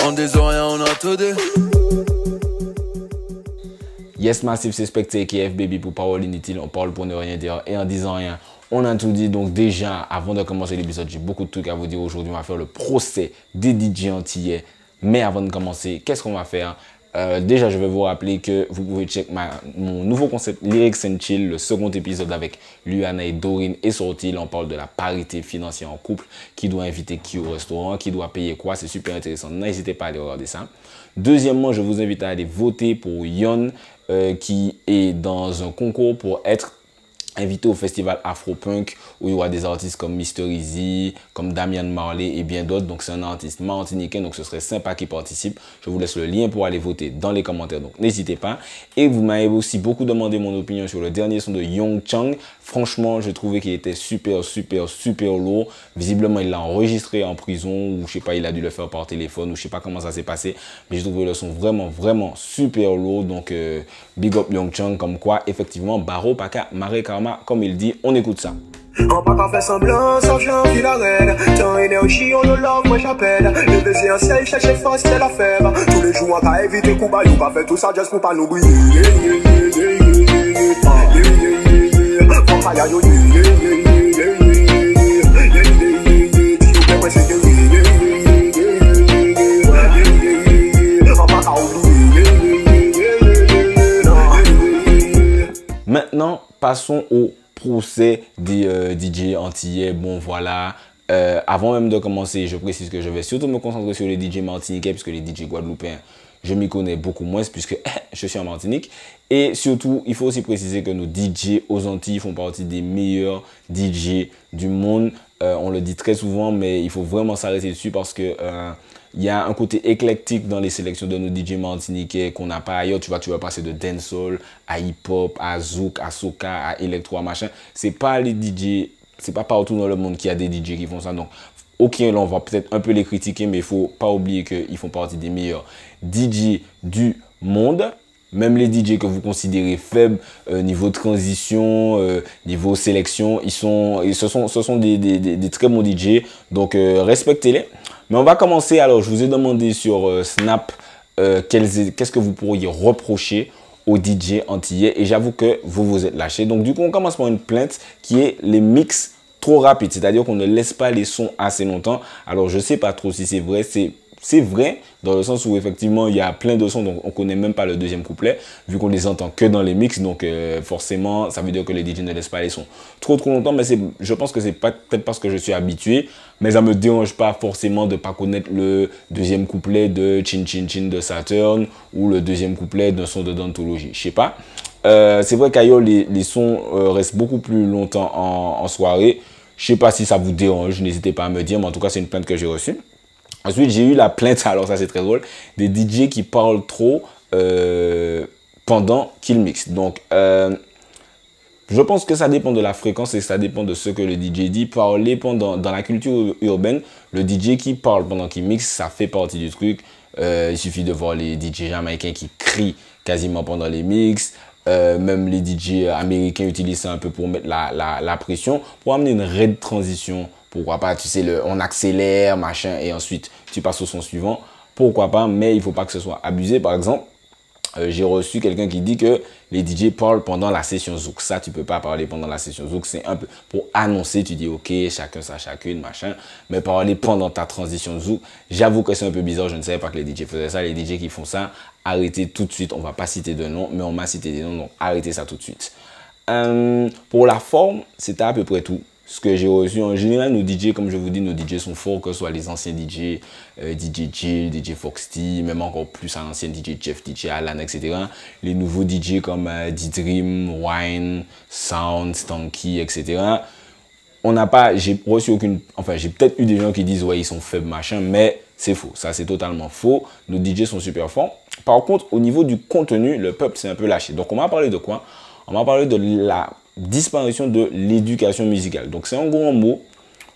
On des oreilles, on a tout dit. Yes Massive, c'est Spectre KF Baby pour Parole Inutile. On parle pour ne rien dire et en disant rien, on a tout dit. Donc déjà, avant de commencer l'épisode, j'ai beaucoup de trucs à vous dire. Aujourd'hui, on va faire le procès des DJ antillais. Mais avant de commencer, qu'est-ce qu'on va faire? Déjà, je vais vous rappeler que vous pouvez check mon nouveau concept Lyrics and Chill. Le second épisode avec Luana et Dorine est sorti. Là, on parle de la parité financière en couple. Qui doit inviter qui au restaurant, qui doit payer quoi. C'est super intéressant. N'hésitez pas à aller regarder ça. Deuxièmement, je vous invite à aller voter pour Yon, qui est dans un concours pour être invité au festival Afropunk où il y aura des artistes comme Mr. Easy, comme Damian Marley et bien d'autres. Donc c'est un artiste martiniquais, donc ce serait sympa qu'il participe. Je vous laisse le lien pour aller voter dans les commentaires, donc n'hésitez pas. Et vous m'avez aussi beaucoup demandé mon opinion sur le dernier son de Young Chang. Franchement, je trouvais qu'il était super lourd. Visiblement, il l'a enregistré en prison ou je sais pas, il a dû le faire par téléphone ou je sais pas comment ça s'est passé. Mais j'ai trouvé le son vraiment super lourd. Donc big up Young Chang, comme quoi effectivement Baro Paka Mare Karma, comme il dit. On écoute ça. On pas qu'à faire semblant, sans janvier la reine. Tant énergie, on le love, moi j'appelle. Le baiser en sel, chercher force, c'est l'affaire. Tous les jours, on va éviter coup baillou, pas faire tout ça juste pour pas nous briller. Faut pas y aller, Maintenant, passons au procès des DJ antillais. Bon, voilà. Avant même de commencer, je précise que je vais surtout me concentrer sur les DJ martiniquais, puisque les DJ guadeloupéens, je m'y connais beaucoup moins, puisque je suis en Martinique. Et surtout, il faut aussi préciser que nos DJ aux Antilles font partie des meilleurs DJ du monde. On le dit très souvent, mais il faut vraiment s'arrêter dessus parce que il y a un côté éclectique dans les sélections de nos DJ martiniquais qu'on n'a pas ailleurs. Tu vas passer de dancehall à hip-hop, à zouk, à soca, à électro, à machin. C'est pas les DJ, c'est pas partout dans le monde qu'il y a des DJ qui font ça. Donc, ok, là, on va peut-être un peu les critiquer, mais il faut pas oublier qu'ils font partie des meilleurs DJ du monde. Même les DJ que vous considérez faibles, niveau transition, niveau sélection, ce sont des très bons DJ. Donc, respectez-les. Mais on va commencer. Alors, je vous ai demandé sur Snap qu'est-ce que vous pourriez reprocher aux DJ antillais. Et j'avoue que vous vous êtes lâchés. Donc, du coup, on commence par une plainte qui est les mix trop rapides. C'est-à-dire qu'on ne laisse pas les sons assez longtemps. Alors, je ne sais pas trop si c'est vrai. C'est vrai dans le sens où effectivement il y a plein de sons, donc on connaît même pas le deuxième couplet vu qu'on les entend que dans les mix. Donc forcément ça veut dire que les DJ ne laissent pas les sons trop longtemps. Mais je pense que c'est peut-être parce que je suis habitué, mais ça me dérange pas forcément de pas connaître le deuxième couplet de Chin Chin Chin de Saturn ou le deuxième couplet d'un son de Dantology. Je sais pas. C'est vrai qu'ailleurs les sons restent beaucoup plus longtemps en soirée. Je sais pas si ça vous dérange, n'hésitez pas à me dire, mais en tout cas c'est une plainte que j'ai reçue. Ensuite, j'ai eu la plainte, alors ça c'est très drôle, des DJ qui parlent trop pendant qu'ils mixent. Donc, je pense que ça dépend de la fréquence et ça dépend de ce que le DJ dit. Parler dans la culture urbaine, le DJ qui parle pendant qu'il mixe, ça fait partie du truc. Il suffit de voir les DJ jamaïcains qui crient quasiment pendant les mix. Même les DJ américains utilisent ça un peu pour mettre la pression, pour amener une raide transition. Pourquoi pas, tu sais, on accélère, machin, et ensuite tu passes au son suivant. Pourquoi pas, mais il ne faut pas que ce soit abusé. Par exemple, j'ai reçu quelqu'un qui dit que les DJ parlent pendant la session Zouk. Ça, tu ne peux pas parler pendant la session Zouk. C'est un peu pour annoncer, tu dis ok, chacun sa chacune, machin. Mais parler pendant ta transition Zouk, j'avoue que c'est un peu bizarre. Je ne savais pas que les DJ faisaient ça. Les DJ qui font ça, arrêtez tout de suite. On ne va pas citer de nom, mais on m'a cité des noms, donc arrêtez ça tout de suite. Pour la forme, c'était à peu près tout. Ce que j'ai reçu en général, nos DJ, comme je vous dis, nos DJ sont forts, que ce soit les anciens DJ, DJ Jill, DJ Foxty, même encore plus à l'ancien DJ Jeff, DJ Alan, etc. Les nouveaux DJ comme D-Dream, Wine, Sound, Stanky, etc. J'ai reçu aucune, enfin j'ai peut-être eu des gens qui disent ouais ils sont faibles machin, mais c'est faux, ça c'est totalement faux. Nos DJ sont super forts. Par contre, au niveau du contenu, le peuple s'est un peu lâché. Donc on m'a parlé de quoi? On m'a parlé de la disparition de l'éducation musicale. Donc c'est un grand mot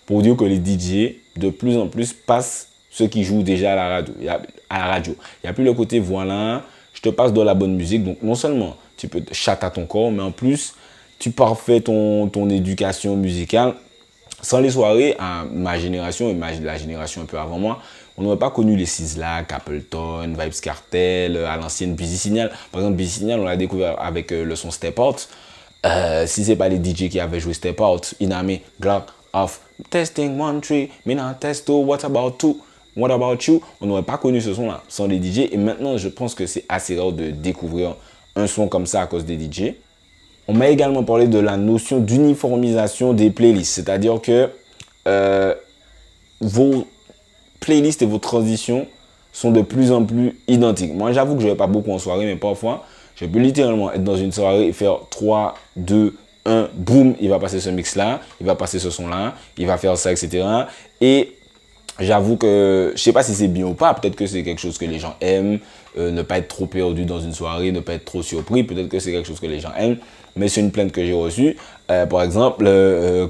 pour dire que les DJ de plus en plus passent ce qui joue déjà à la radio. Il n'y a plus le côté voilà, je te passe de la bonne musique. Donc non seulement tu peux te chatter à ton corps, mais en plus tu parfais ton éducation musicale sans les soirées, à ma génération et la génération un peu avant moi, on n'aurait pas connu les Sizzla, Capleton, Vybz Kartel, à l'ancienne Busy Signal. Par exemple, Busy Signal, on l'a découvert avec le son Step Out. Si c'est pas les DJ qui avaient joué Step Out, Iname, Glock, Off, Testing 1, 3, Mina, Testo, What About 2, What About You, on n'aurait pas connu ce son-là sans les DJ. Et maintenant, je pense que c'est assez rare de découvrir un son comme ça à cause des DJ. On m'a également parlé de la notion d'uniformisation des playlists. C'est-à-dire que vos playlists et vos transitions sont de plus en plus identiques. Moi, j'avoue que je ne vais pas beaucoup en soirée, mais parfois, je peux littéralement être dans une soirée et faire 3, 2, 1, boum, il va passer ce mix-là, il va passer ce son-là, il va faire ça, etc. Et j'avoue que je ne sais pas si c'est bien ou pas, peut-être que c'est quelque chose que les gens aiment, ne pas être trop perdu dans une soirée, ne pas être trop surpris, peut-être que c'est quelque chose que les gens aiment. Mais c'est une plainte que j'ai reçue. Par exemple,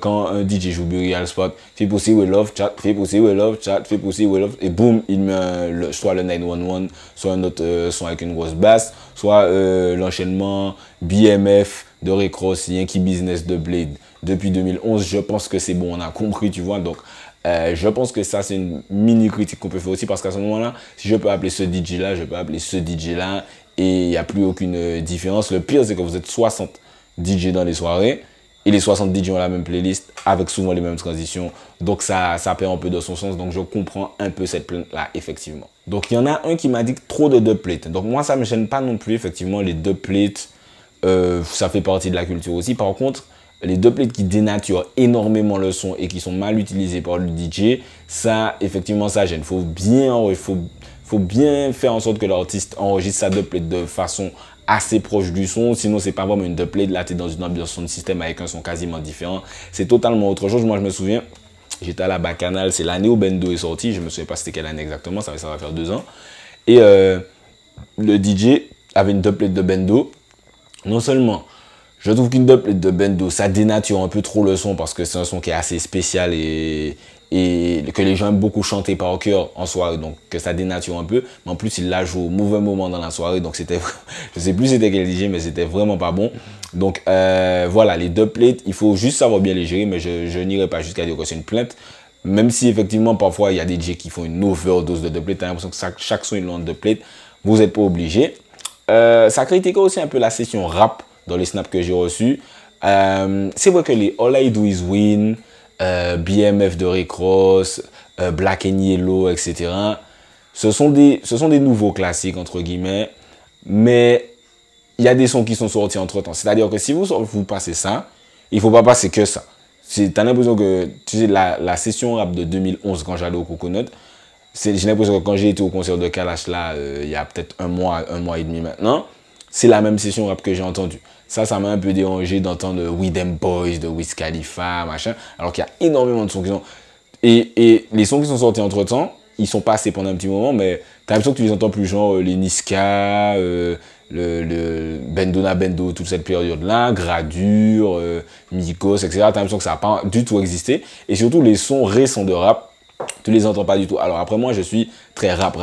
quand un DJ joue Burial Spot, fait pousser with love chat, fait pousser with love chat, fait pousser with love, et boum, il met soit le 911, soit un autre son avec une grosse basse, soit l'enchaînement BMF de Rick Ross, Yankee Business de Blade. Depuis 2011, je pense que c'est bon, on a compris, tu vois. Donc, je pense que ça, c'est une mini critique qu'on peut faire aussi, parce qu'à ce moment-là, si je peux appeler ce DJ-là, je peux appeler ce DJ-là, et il n'y a plus aucune différence. Le pire, c'est que vous êtes 60 DJ dans les soirées et les 60 DJ ont la même playlist avec souvent les mêmes transitions, donc ça perd un peu de son sens. Donc je comprends un peu cette plainte là, effectivement. Donc il y en a un qui m'a dit trop de dubplates, donc moi ça me gêne pas non plus. Effectivement, les dubplates, ça fait partie de la culture aussi. Par contre, les dubplates qui dénaturent énormément le son et qui sont mal utilisés par le DJ, ça effectivement ça gêne. Faut bien faire en sorte que l'artiste enregistre sa dubplate de façon assez proche du son, sinon c'est pas vraiment une dubplate. Là tu es dans une ambiance de système avec un son quasiment différent, c'est totalement autre chose. Moi je me souviens, j'étais à la Bacchanal, c'est l'année où Bendo est sorti, je me souviens pas c'était quelle année exactement, ça va faire 2 ans, et le DJ avait une dubplate de Bendo. Non seulement je trouve qu'une dubplate de Bendo ça dénature un peu trop le son, parce que c'est un son qui est assez spécial et que les gens aiment beaucoup chanter par cœur en soirée, donc que ça dénature un peu. Mais en plus, il l'a joué au mauvais moment dans la soirée, donc c'était, je sais plus c'était quel DJ, mais c'était vraiment pas bon. Donc voilà, les dubplates, il faut juste savoir bien les gérer, mais je n'irai pas jusqu'à dire que c'est une plainte. Même si effectivement, parfois, il y a des DJ qui font une overdose de dubplates, t'as l'impression que chaque son est une longue dubplate, vous n'êtes pas obligé. Ça critique aussi un peu la session rap dans les snaps que j'ai reçus. C'est vrai que les All I Do Is Win, BMF de Rick Ross, Black and Yellow, etc. Ce sont des nouveaux classiques, entre guillemets, mais il y a des sons qui sont sortis entre-temps. C'est-à-dire que si vous passez ça, il ne faut pas passer que ça. Tu as l'impression que, tu sais, la session rap de 2011, quand j'allais au Coconut, j'ai l'impression que quand j'ai été au concert de Kalash, là, il y a peut-être un mois et demi maintenant, c'est la même session rap que j'ai entendue. Ça m'a un peu dérangé d'entendre We Them Boys de Wiz Khalifa, machin, alors qu'il y a énormément de sons qui sont... Et les sons qui sont sortis entre-temps, ils sont passés pendant un petit moment, mais t'as l'impression que tu les entends plus, genre les Niska, le Bendona Bendo, toute cette période-là, Gradure, Migos, etc. T'as l'impression que ça n'a pas du tout existé. Et surtout, les sons récents de rap, tu les entends pas du tout. Alors après, moi, je suis très rap,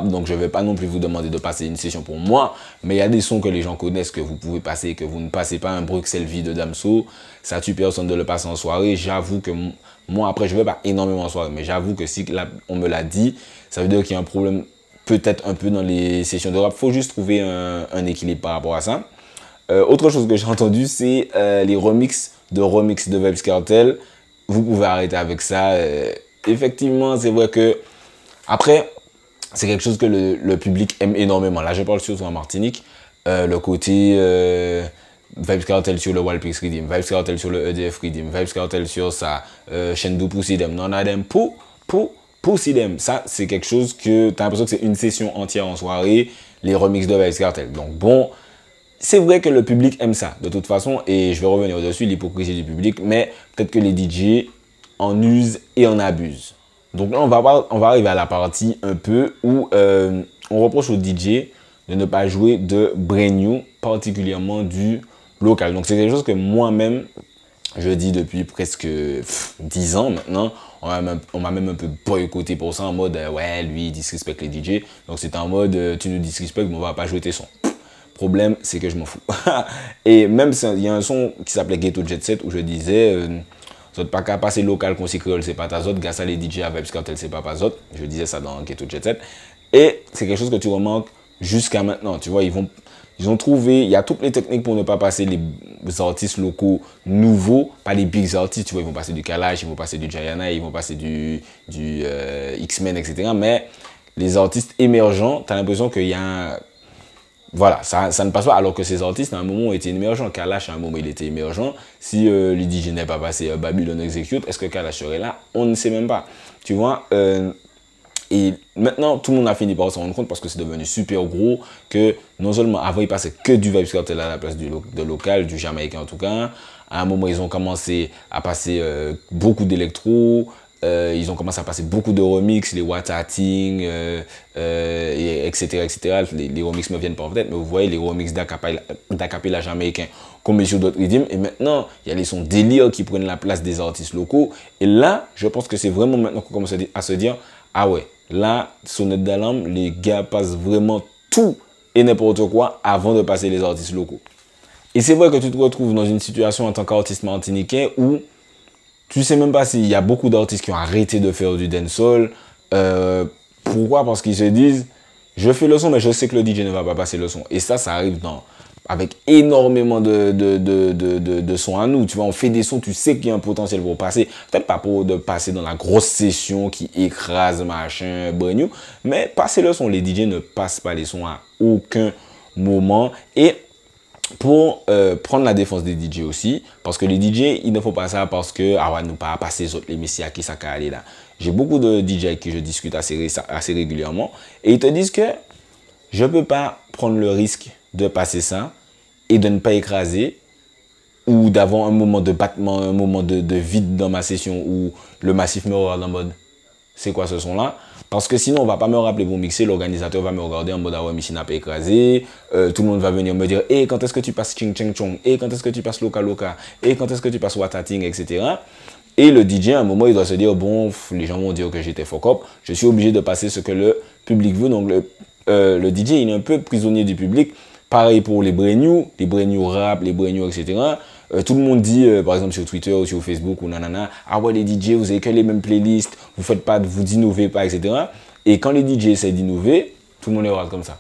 donc je vais pas non plus vous demander de passer une session pour moi, mais il y a des sons que les gens connaissent, que vous pouvez passer, que vous ne passez pas. Un Bruxelles Vie de Damso, ça tue personne de le passer en soirée. J'avoue que moi, après, je vais pas énormément en soirée, mais j'avoue que si on me l'a dit, ça veut dire qu'il y a un problème peut-être un peu dans les sessions de rap. Faut juste trouver un équilibre par rapport à ça. Autre chose que j'ai entendu, c'est les remixes de Vybz Kartel. Vous pouvez arrêter avec ça. Effectivement, c'est vrai que après, c'est quelque chose que le public aime énormément. Là, je parle surtout en Martinique. Le côté Vybz Kartel sur le Walpix Redeem, Vybz Kartel sur le EDF Redeem, Vybz Kartel sur sa Shendou Pussy Dem, None of Them Pussy Dem. Ça, c'est quelque chose que tu as l'impression que c'est une session entière en soirée, les remixes de Vybz Kartel. Donc bon, c'est vrai que le public aime ça, de toute façon, et je vais revenir au-dessus, l'hypocrisie du public, mais peut-être que les DJ en usent et en abusent. Donc là, on va arriver à la partie un peu où on reproche aux DJ de ne pas jouer de brand new, particulièrement du local. Donc c'est quelque chose que moi-même, je dis depuis presque 10 ans maintenant. On m'a même un peu boycotté pour ça, en mode ouais, lui, il disrespecte les DJ. Donc c'est en mode tu nous disrespectes, mais on va pas jouer tes sons. Problème, c'est que je m'en fous. Et même, il y a un son qui s'appelait Ghetto Jet Set où je disais... Zot pas qu'à passer local, qu'on s'y créole, c'est pas ta zot. Gars, ça, les DJ à Vibes Cartel, c'est pas ta zot. Je disais ça dans Keto Jet Set. Et c'est quelque chose que tu remarques jusqu'à maintenant. Tu vois, ils ont trouvé, il y a toutes les techniques pour ne pas passer les artistes locaux nouveaux, pas les big artistes. Tu vois, ils vont passer du Kalash, ils vont passer du Gianna, ils vont passer du X-Men, etc. Mais les artistes émergents, tu as l'impression qu'il y a un... Voilà, ça ne passe pas, alors que ces artistes, à un moment, étaient émergents. Kalash, à un moment, il était émergent. Si le DJ n'est pas passé Babylon Execute, est-ce que Kalash serait là? On ne sait même pas. Tu vois, et maintenant, tout le monde a fini par s'en rendre compte parce que c'est devenu super gros, que non seulement avant, il passait que du Vibes Cartel à la place de local, du jamaïcain en tout cas. À un moment, ils ont commencé à passer beaucoup d'électro. Ils ont commencé à passer beaucoup de remix, les Watating, etc. etc. Les remix me viennent pas en tête, mais vous voyez les remix d'acapella jamaïcain comme sur d'autres rythmes. Et maintenant, il y a les sons délire qui prennent la place des artistes locaux. Et là, je pense que c'est vraiment maintenant qu'on commence à se dire, ah ouais, là, sonnette d'alarme, les gars passent vraiment tout et n'importe quoi avant de passer les artistes locaux. Et c'est vrai que tu te retrouves dans une situation en tant qu'artiste martiniquais où tu sais même pas s'il y a beaucoup d'artistes qui ont arrêté de faire du dancehall. Pourquoi? Parce qu'ils se disent, je fais le son, mais je sais que le DJ ne va pas passer le son. Et ça arrive avec énormément de sons à nous. Tu vois, on fait des sons, tu sais qu'il y a un potentiel pour passer. Peut-être pas pour de passer dans la grosse session qui écrase, machin, brand new. Mais passer le son, les DJ ne passent pas les sons à aucun moment. Et pour prendre la défense des DJ aussi, parce que les DJ, il ne faut pas ça parce que, ah ouais, nous pas passer les autres, les messieurs à qui ça peut aller là. J'ai beaucoup de DJ avec qui je discute assez régulièrement et ils te disent que je peux pas prendre le risque de passer ça et de ne pas écraser ou d'avoir un moment de battement, un moment de vide dans ma session où le massif me regarde en mode c'est quoi ce son là? Parce que sinon on va pas me rappeler pour mixer, l'organisateur va me regarder en mode ah ouais, Missy n'a pas écrasé, tout le monde va venir me dire et quand est-ce que tu passes Ching Cheng Chong, et quand est-ce que tu passes Loka Loka, et quand est-ce que tu passes Watating, etc. Et le DJ à un moment il doit se dire bon, les gens vont dire que j'étais fuck up, je suis obligé de passer ce que le public veut. Donc le DJ il est un peu prisonnier du public. Pareil pour les brand new rap, les brand new, etc. Tout le monde dit, par exemple sur Twitter ou sur Facebook ou nanana, ah ouais les DJ vous avez que les mêmes playlists, vous faites pas, vous innovez pas, etc. Et quand les DJ essaient d'innover, tout le monde les regarde comme ça.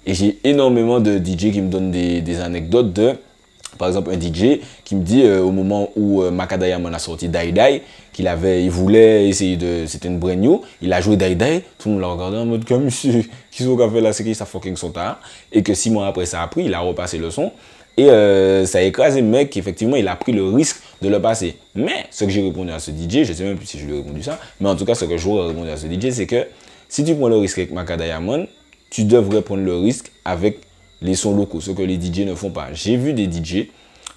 Et j'ai énormément de DJ qui me donnent des anecdotes de, par exemple un DJ qui me dit au moment où Makadayaman a sorti Die Die, il voulait essayer de, c'était une brand new, il a joué Die Die, tout le monde l'a regardé en mode comme monsieur, qui sont fait là, c'est qui ça fucking son tard, et que 6 mois après ça a pris, il a repassé le son. Et ça a écrasé le mec, effectivement, il a pris le risque de le passer. Mais ce que j'ai répondu à ce DJ, je sais même plus si je lui ai répondu ça, mais en tout cas, ce que j'aurais répondu à ce DJ, c'est que si tu prends le risque avec Makadayaman, tu devrais prendre le risque avec les sons locaux, ce que les DJ ne font pas. J'ai vu des DJ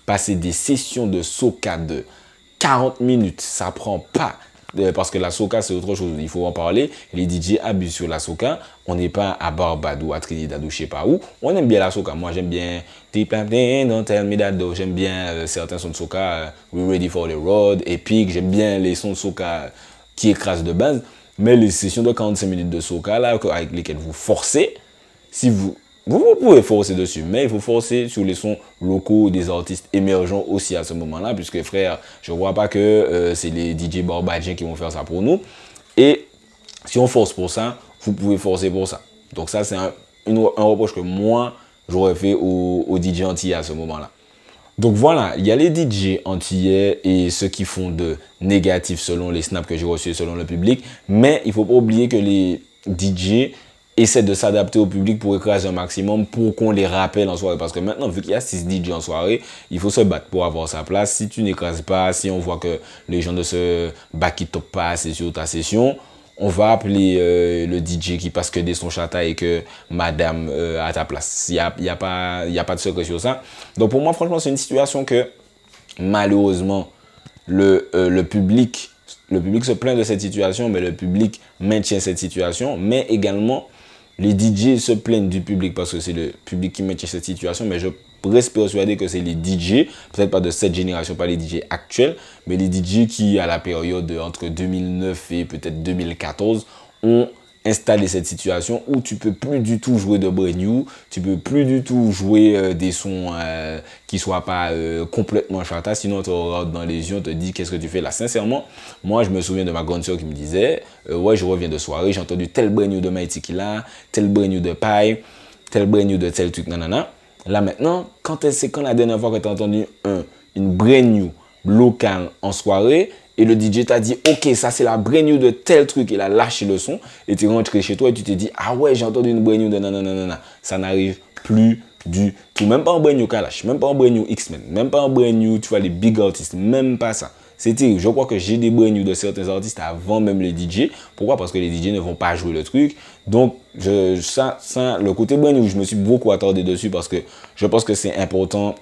passer des sessions de soca de 40 minutes, ça prend pas. Parce que la soca, c'est autre chose, il faut en parler. Les DJ abusent sur la soca. On n'est pas à Barbade ou à Trinidad ou je sais pas où. On aime bien la soca. Moi, j'aime bien Don't Tell Me That Though. J'aime bien certains sons de soca. We're Ready for the Road, Epic. J'aime bien les sons de soca qui écrasent de base. Mais les sessions de 45 minutes de soca, là, avec lesquelles vous forcez, si vous pouvez forcer dessus, mais il faut forcer sur les sons locaux des artistes émergents aussi à ce moment-là, puisque frère, je ne vois pas que c'est les DJ barbadiens qui vont faire ça pour nous. Et si on force pour ça, vous pouvez forcer pour ça. Donc ça, c'est un reproche que moi, j'aurais fait aux DJ antillais à ce moment-là. Donc voilà, il y a les DJ antillais et ceux qui font de négatifs selon les snaps que j'ai reçus, selon le public. Mais il ne faut pas oublier que les DJ essaie de s'adapter au public pour écraser un maximum, pour qu'on les rappelle en soirée. Parce que maintenant, vu qu'il y a 6 DJ en soirée, il faut se battre pour avoir sa place. Si tu n'écrases pas, si on voit que les gens ne se back it up pas assez sur ta session, on va appeler le DJ qui passe que des sons chata et que madame à ta place. Il y a pas de secret sur ça. Donc pour moi, franchement, c'est une situation que malheureusement, le public se plaint de cette situation, mais le public maintient cette situation. Mais également, les DJ se plaignent du public parce que c'est le public qui maintient cette situation. Mais je reste persuadé que c'est les DJ, peut-être pas de cette génération, pas les DJ actuels, mais les DJ qui, à la période entre 2009 et peut-être 2014, ont installé cette situation où tu peux plus du tout jouer de brand new, tu peux plus du tout jouer des sons qui soient pas complètement chata, sinon on te regarde dans les yeux, on te dit qu'est-ce que tu fais là. Sincèrement, moi je me souviens de ma grande soeur qui me disait ouais, je reviens de soirée, j'ai entendu tel brand new de Mighty Killa, tel brand new de Pai, tel brand new de tel truc, nanana. Là maintenant, c'est quand la dernière fois que tu as entendu une brand new locale en soirée, et le DJ t'a dit, ok, ça c'est la brand new de tel truc, il a lâché le son, et tu es rentré chez toi et tu t'es dit, ah ouais, j'ai entendu une brand new de nanana. Ça n'arrive plus du tout. Même pas en brand new Kalash, même pas en brand new X-Men, même pas en brand new, tu vois, les big artistes, même pas ça. C'est terrible. Je crois que j'ai des brand new de certains artistes avant même les DJ. Pourquoi? Parce que les DJ ne vont pas jouer le truc. Donc, le côté brand new, je me suis beaucoup attardé dessus parce que je pense que c'est important.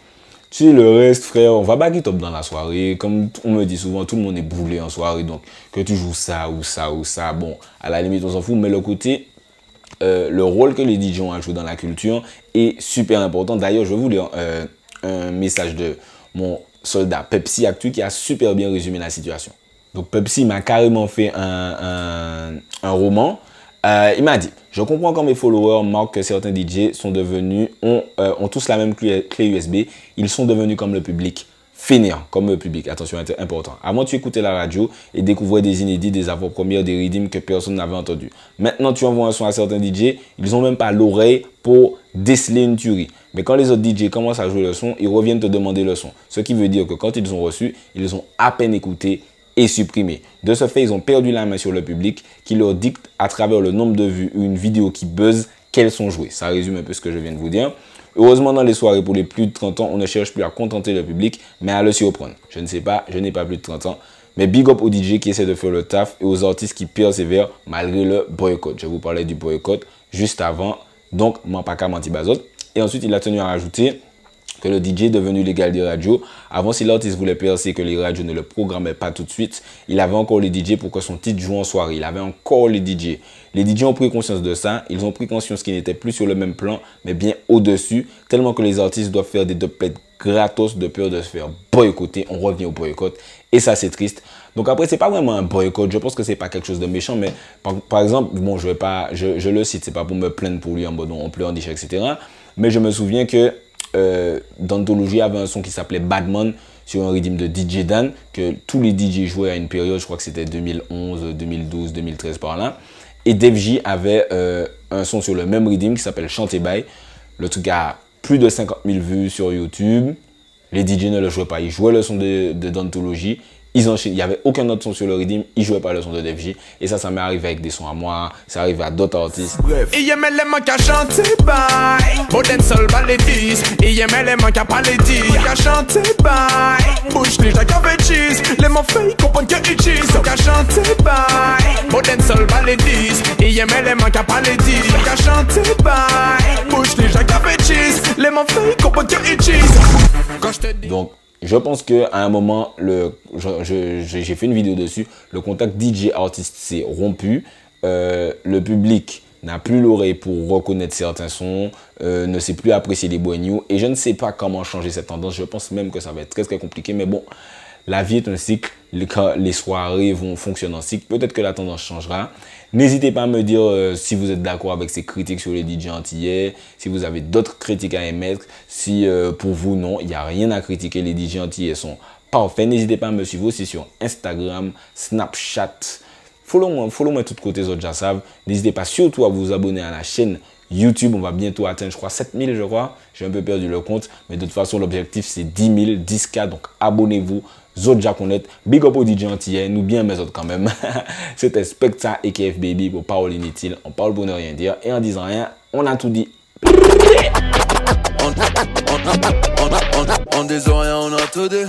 Tu sais, le reste, frère, on va baguer top dans la soirée. Comme on me dit souvent, tout le monde est brûlé en soirée. Donc, que tu joues ça ou ça ou ça, bon, à la limite, on s'en fout. Mais le côté, le rôle que les DJ ont à jouer dans la culture est super important. D'ailleurs, je vais vous lire un message de mon soldat Pepsi Actu qui a super bien résumé la situation. Donc, Pepsi m'a carrément fait un roman. Il m'a dit, je comprends quand mes followers marquent que certains DJ sont devenus, ont tous la même clé USB. Ils sont devenus comme le public, fainéants, comme le public. Attention, important. Avant, tu écoutais la radio et découvrais des inédits, des avant-premières, des redeems que personne n'avait entendu. Maintenant, tu envoies un son à certains DJ, ils n'ont même pas l'oreille pour déceler une tuerie. Mais quand les autres DJ commencent à jouer le son, ils reviennent te demander le son. Ce qui veut dire que quand ils ont reçu, ils ont à peine écouté et supprimé. De ce fait, ils ont perdu la main sur le public qui leur dicte à travers le nombre de vues ou une vidéo qui buzz quels sont joués. Ça résume un peu ce que je viens de vous dire. Heureusement, dans les soirées pour les plus de 30 ans, on ne cherche plus à contenter le public, mais à le surprendre. Je ne sais pas, je n'ai pas plus de 30 ans. Mais big up aux DJ qui essaient de faire le taf et aux artistes qui persévèrent malgré le boycott. Je vous parlais du boycott juste avant, donc Mampaka Mantibazot. Et ensuite, il a tenu à rajouter que le DJ est devenu légal des radios. Avant, si l'artiste voulait percer et que les radios ne le programmaient pas tout de suite, il avait encore les DJ pour que son titre joue en soirée. Il avait encore les DJ. Les DJ ont pris conscience de ça. Ils ont pris conscience qu'ils n'étaient plus sur le même plan, mais bien au-dessus, tellement que les artistes doivent faire des dubplates gratos de peur de se faire boycotter. On revient au boycott et ça, c'est triste. Donc après, c'est pas vraiment un boycott. Je pense que c'est pas quelque chose de méchant, mais par exemple, bon, je le cite, c'est pas pour me plaindre pour lui en mode on pleure en déchets, etc. Mais je me souviens que Dantology avait un son qui s'appelait Badman sur un rythme de DJ Dan que tous les DJ jouaient à une période, je crois que c'était 2011, 2012, 2013 par là. Et Def J avait un son sur le même rythme qui s'appelle Chanté By. Le truc a plus de 50 000 vues sur YouTube. Les DJ ne le jouaient pas, ils jouaient le son de Dantology. Il n'y avait aucun autre son sur le rythme, ils jouaient pas le son de Def J. Et ça m'est arrivé avec des sons à moi, ça arrive à d'autres artistes. Bref. Il aimait les manques à chanter bye, Modern Soul balédis. Il aimait les manques à palédis, à chanter bye. Bouche les gens qui avaient cheese, les mots faits, ils comprennent que ils cheese. Donc à chanter bye, Modern Soul balédis. Il aimait les manques à palédis, à chanter bye. Bouche les gens qui avaient cheese, les mots faits, ils comprennent que ils cheese. Quand je te dis. Donc, je pense qu'à un moment, j'ai fait une vidéo dessus, le contact DJ-artiste s'est rompu, le public n'a plus l'oreille pour reconnaître certains sons, ne sait plus apprécier les brand new, et je ne sais pas comment changer cette tendance. Je pense même que ça va être très très compliqué, mais bon, la vie est un cycle, les soirées vont fonctionner en cycle, peut-être que la tendance changera. N'hésitez pas à me dire si vous êtes d'accord avec ces critiques sur les DJ antillais, si vous avez d'autres critiques à émettre, si pour vous non, il n'y a rien à critiquer, les DJ antillais sont parfaits. N'hésitez pas à me suivre aussi sur Instagram, Snapchat, follow-moi de tous côtés, autres déjà savent. N'hésitez pas surtout à vous abonner à la chaîne YouTube, on va bientôt atteindre, je crois, 7000, je crois. J'ai un peu perdu le compte, mais de toute façon, l'objectif, c'est 10 000, 10K, donc abonnez-vous. Zod Jaconet, big up au DJ antillais, nous bien mes autres quand même. C'était Specta et KF Baby pour Parole Inutile. On parle pour ne rien dire et en disant rien, on a tout dit. On des oreilles, on a tout dit.